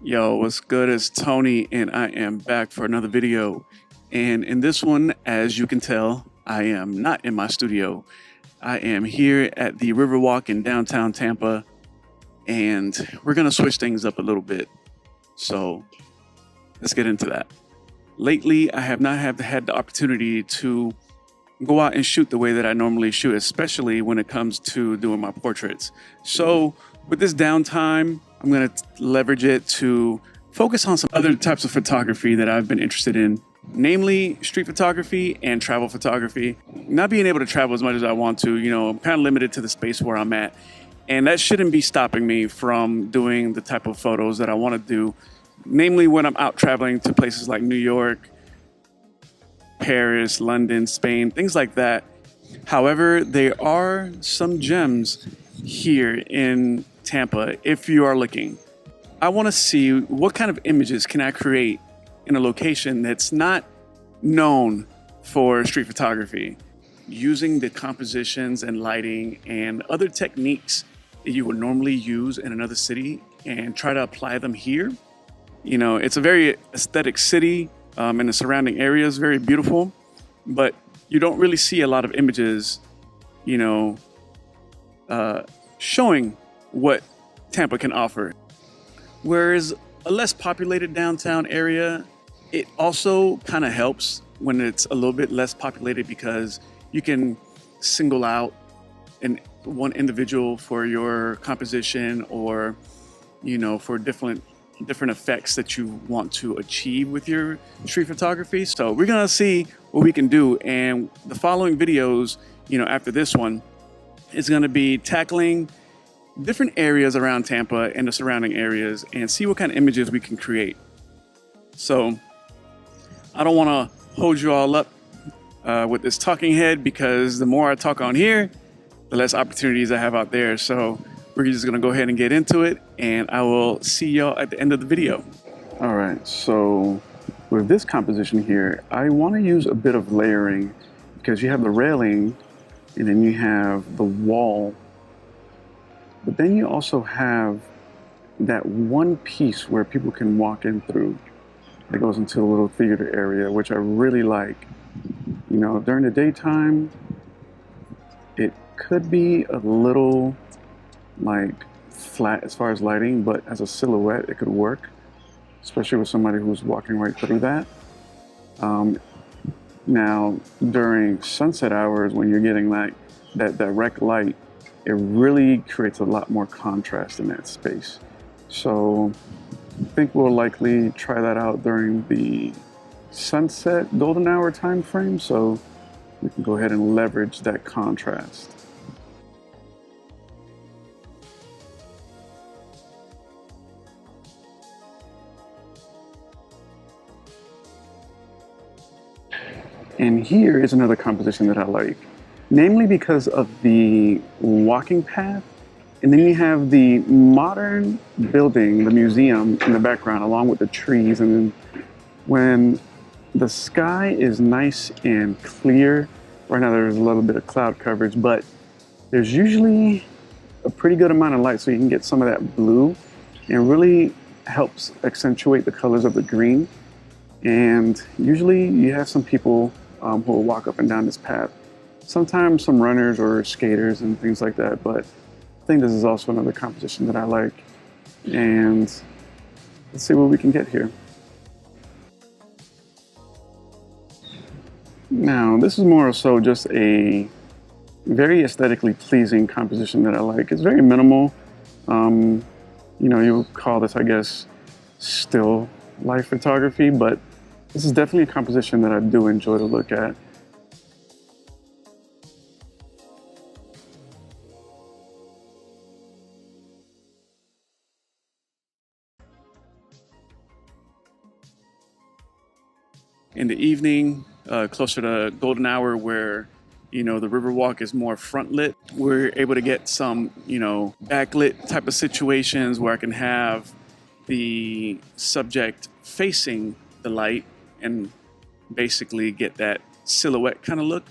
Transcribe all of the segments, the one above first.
Yo, what's good? It's Tony, and I am back for another video. And in this one, as you can tell, I am not in my studio. I am here at the Riverwalk in downtown Tampa, and we're gonna switch things up a little bit. So let's get into that. Lately, I have not had the opportunity to go out and shoot the way that I normally shoot, especially when it comes to doing my portraits. So with this downtime, I'm going to leverage it to focus on some other types of photography that I've been interested in, namely street photography and travel photography. Not being able to travel as much as I want to, I'm kind of limited to the space where I'm at. And that shouldn't be stopping me from doing the type of photos that I want to do, namely when I'm out traveling to places like New York, Paris, London, Spain, things like that. However, there are some gems here in Tampa if you are looking. I want to see what kind of images can I create in a location that's not known for street photography, using the compositions and lighting and other techniques that you would normally use in another city and try to apply them here. It's a very aesthetic city. And the surrounding area is very beautiful, but you don't really see a lot of images, showing what Tampa can offer. Whereas a less populated downtown area, it also kind of helps when it's a little bit less populated because you can single out one individual for your composition or, for different effects that you want to achieve with your street photography. So we're gonna see what we can do. And the following videos, after this one, is gonna be tackling different areas around Tampa and the surrounding areas and see what kind of images we can create. So I don't wanna hold you all up with this talking head because the more I talk on here, the less opportunities I have out there. So we're just gonna go ahead and get into it, and I will see y'all at the end of the video. All right, so with this composition here, I wanna use a bit of layering because you have the railing and then you have the wall, but then you also have that one piece where people can walk in through that goes into a little theater area, which I really like. During the daytime, it could be a little like flat as far as lighting, but as a silhouette it could work, especially with somebody who's walking right through that. Now during sunset hours, when you're getting like that direct light, it really creates a lot more contrast in that space. So I think we'll likely try that out during the sunset golden hour time frame, so we can go ahead and leverage that contrast. And here is another composition that I like, namely because of the walking path. And then you have the modern building, the museum in the background, along with the trees. And then when the sky is nice and clear, right now there's a little bit of cloud coverage, but there's usually a pretty good amount of light so you can get some of that blue, and really helps accentuate the colors of the green. And usually you have some people who will walk up and down this path. Sometimes some runners or skaters and things like that, but I think this is also another composition that I like. And let's see what we can get here. Now, this is more so just a very aesthetically pleasing composition that I like. It's very minimal. You would call this, I guess, still life photography, but this is definitely a composition that I do enjoy to look at. In the evening, closer to golden hour where, the Riverwalk is more front lit, we're able to get some, backlit type of situations where I can have the subject facing the light and basically get that silhouette kind of look.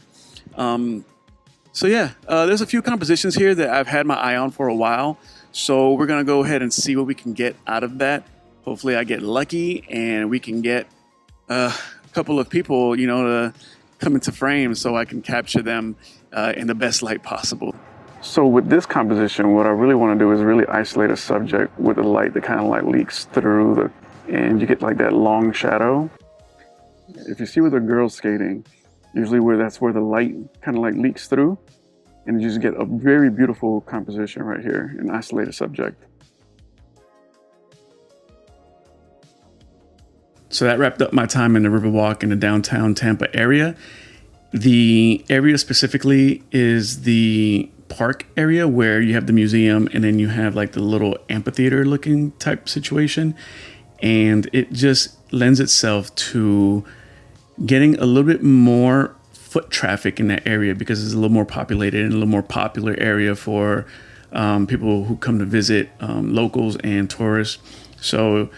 So yeah, there's a few compositions here that I've had my eye on for a while. So we're gonna go ahead and see what we can get out of that. Hopefully I get lucky and we can get a couple of people, to come into frame so I can capture them in the best light possible. So with this composition, what I really want to do is really isolate a subject with a light that kind of like leaks through and you get like that long shadow. If you see where the girl's skating, usually that's where the light kind of like leaks through, and you just get a very beautiful composition right here, an isolated subject. So that wrapped up my time in the Riverwalk in the downtown Tampa area. The area specifically is the park area where you have the museum and then you have like the little amphitheater looking type situation. And it just lends itself to getting a little bit more foot traffic in that area because it's a little more populated and a little more popular area for people who come to visit, locals and tourists. So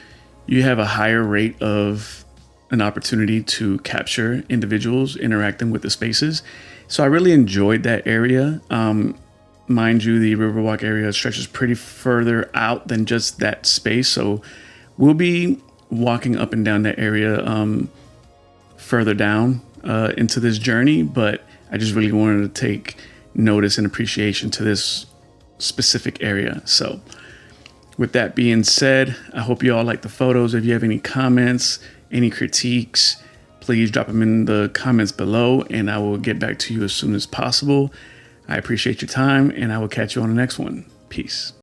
you have a higher rate of an opportunity to capture individuals interacting with the spaces. So I really enjoyed that area. Mind you, the Riverwalk area stretches pretty further out than just that space. So we'll be walking up and down that area further down into this journey, but I just really wanted to take notice and appreciation to this specific area. So with that being said, I hope you all like the photos. If you have any comments, any critiques, please drop them in the comments below and I will get back to you as soon as possible. I appreciate your time and I will catch you on the next one. Peace.